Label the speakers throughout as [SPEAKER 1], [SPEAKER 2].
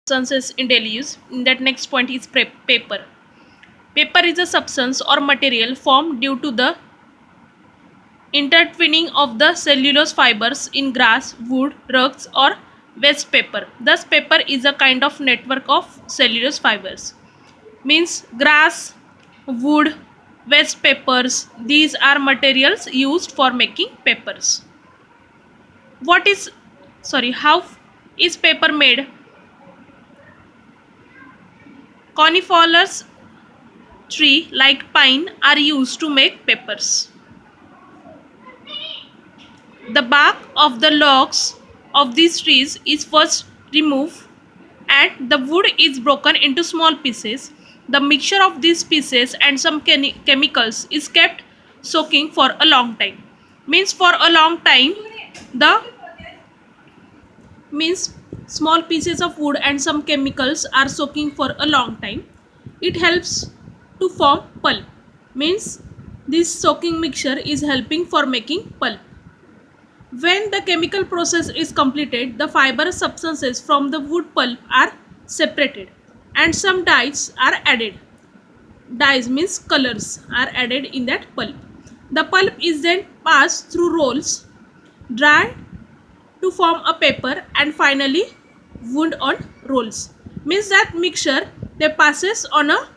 [SPEAKER 1] substances in daily use. That next point is paper. Paper is a substance or material formed due to the intertwining of the cellulose fibers in grass, wood, rugs, or waste paper. Thus, paper is a kind of network of cellulose fibers. Means grass, wood, waste papers. These are materials used for making papers. What is, how is paper made? Coniferous tree like pine are used to make papers. The bark of the logs of these trees is first removed and the wood is broken into small pieces. The mixture of these pieces and some chemicals is kept soaking for a long time. Means for a long time, the means small pieces of wood and some chemicals are soaking for a long time. It helps to form pulp. Means this soaking mixture is helping for making pulp. When the chemical process is completed, the fibrous substances from the wood pulp are separated and some dyes are added. Dyes means colors are added in that pulp. The pulp is then passed through rolls, dried to form a paper and finally wound on rolls. Means that mixture they passes on a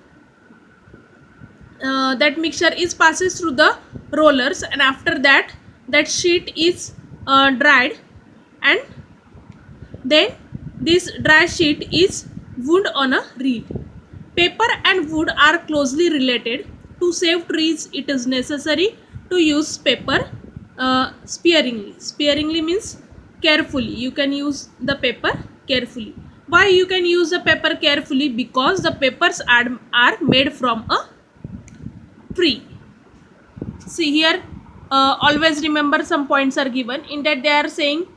[SPEAKER 1] that mixture is passes through the rollers and after that that sheet is dried and then this dry sheet is wound on a reel. Paper and wood are closely related. To save trees it is necessary to use paper sparingly. Sparingly means carefully. You can use the paper carefully. Why you can use the paper carefully? Because the papers are made from a tree. See here, always remember some points are given in that they are saying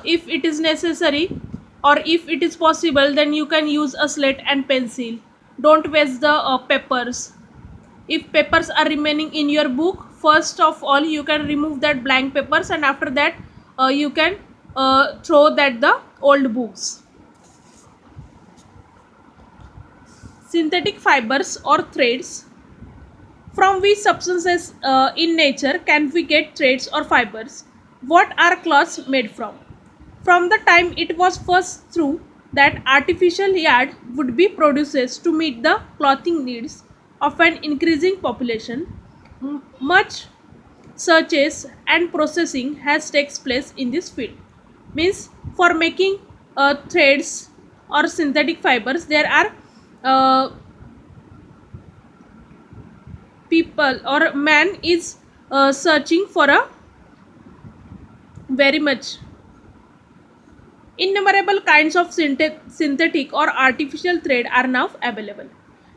[SPEAKER 1] if it is necessary or if it is possible then you can use a slate and pencil. Don't waste the papers. If papers are remaining in your book, first of all you can remove that blank papers and after that you can throw that the old books. Synthetic fibers or threads. From which substances in nature can we get threads or fibers? What are cloths made from? From the time it was first through that artificial yarn would be produced to meet the clothing needs of an increasing population, much searches and processing has takes place in this field. Means for making threads or synthetic fibers, there are people or man is searching for a very much innumerable kinds of synthetic or artificial thread are now available.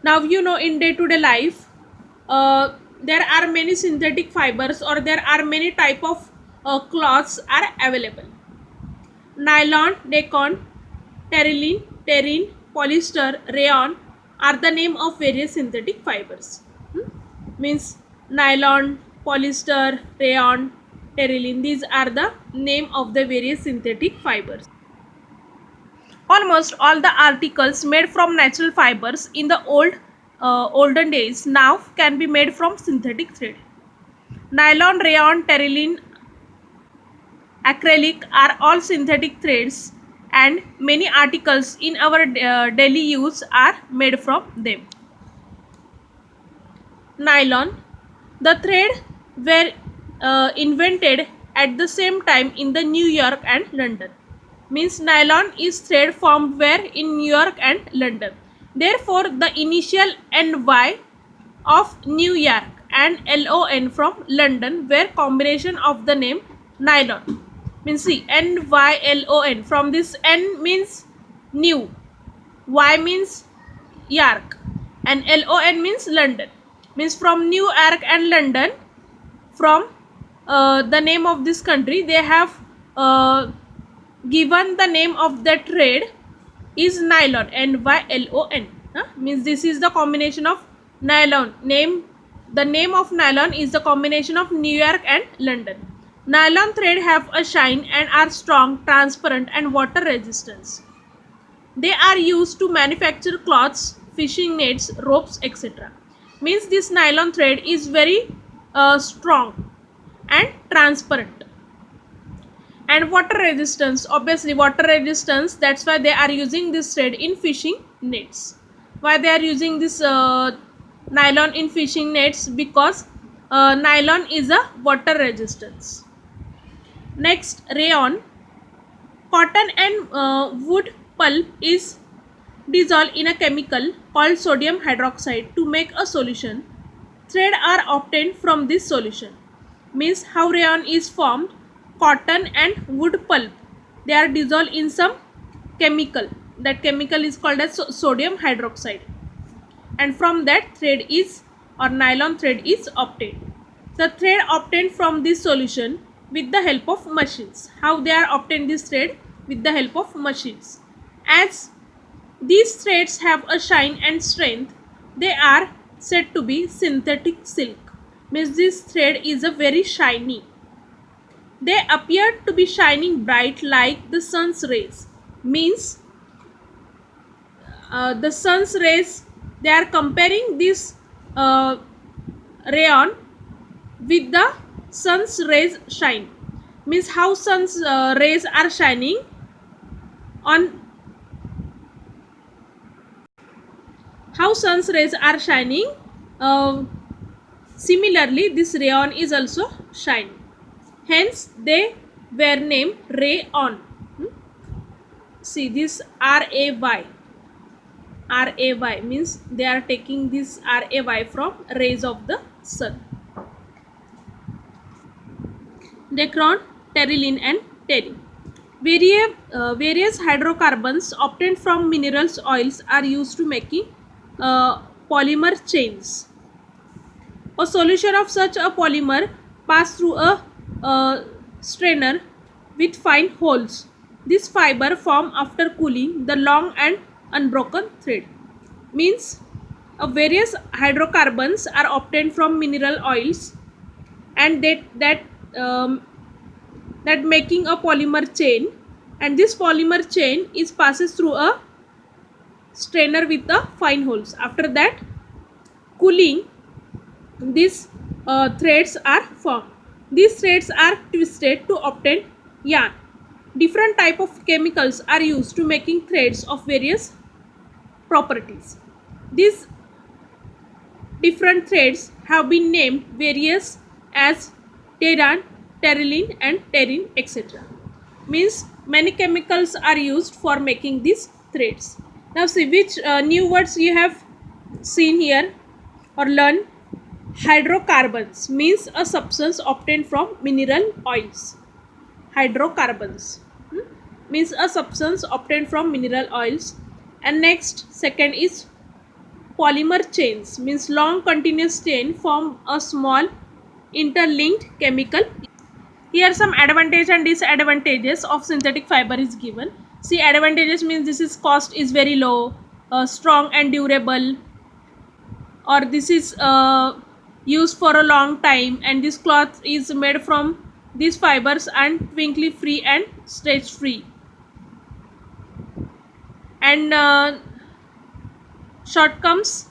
[SPEAKER 1] Now you know in day to day life there are many synthetic fibers or there are many type of cloths are available. Nylon, decon, terylene, terine, polyester, rayon are the name of various synthetic fibers. Means nylon, polyester, rayon, terylene, these are the name of the various synthetic fibers. Almost all the articles made from natural fibers in the olden days now can be made from synthetic thread. Nylon, rayon, terylene, acrylic are all synthetic threads and many articles in our daily use are made from them. Nylon. The thread were invented at the same time in the New York and London. Means nylon is thread formed where in New York and London. Therefore, the initial NY of New York and LON from London were combination of the name nylon. Means see NYLON. From this N means new, Y means York, and LON means London. Means from New York and London, from the name of this country, they have given the name of the trade is nylon, NYLON. Means this is the combination of nylon. The name of nylon is the combination of New York and London. Nylon thread have a shine and are strong, transparent and water resistance. they are used to manufacture cloths, fishing nets, ropes, etc. Means this nylon thread is very strong and transparent. And water resistance, obviously water resistance, that's why they are using this thread in fishing nets. Why they are using this nylon in fishing nets? Because nylon is a water resistance. Next, rayon. Cotton and wood pulp is dissolved in a chemical called sodium hydroxide to make a solution. Thread are obtained from this solution. Means how rayon is formed. Cotton and wood pulp, they are dissolved in some chemical. That chemical is called as sodium hydroxide, and from that thread is, or nylon thread is obtained. The thread obtained from this solution with the help of machines. How they are obtained this thread? With the help of machines. As these threads have a shine and strength, they are said to be synthetic silk. Means this thread is a very shiny. They appear to be shining bright like the sun's rays. Means the sun's rays, they are comparing this rayon with the sun's rays shine. Means how sun's rays are shining on, how sun's rays are shining, similarly this rayon is also shining. Hence they were named rayon. See this RAY. RAY means they are taking this RAY from rays of the sun. Dacron, terylene and terine. Various hydrocarbons obtained from minerals oils are used to making polymer chains. A solution of such a polymer pass through a strainer with fine holes. This fiber form after cooling the long and unbroken thread. Means various hydrocarbons are obtained from mineral oils, and that making a polymer chain, and this polymer chain is passes through a strainer with the fine holes. After that cooling, these threads are formed. These threads are twisted to obtain yarn. Different type of chemicals are used to making threads of various properties. These different threads have been named various as terran, terylene and terine, etc. Means many chemicals are used for making these threads. Now see which new words you have seen here or learn. Hydrocarbons means a substance obtained from mineral oils. Hydrocarbons means a substance obtained from mineral oils. And next, second is polymer chains, means long continuous chain form a small interlinked chemical. Here some advantage and disadvantages of synthetic fiber is given. See, advantages means this is cost is very low, strong and durable, or this is used for a long time, and this cloth is made from these fibers and twinkly free and stretch free. And shortcomings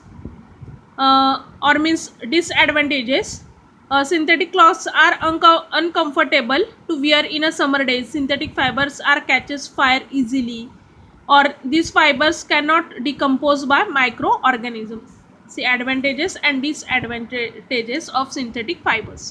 [SPEAKER 1] or means disadvantages. Synthetic cloths are uncomfortable to wear in a summer days. Synthetic fibers are catches fire easily, or these fibers cannot decompose by microorganisms. See advantages and disadvantages of synthetic fibers.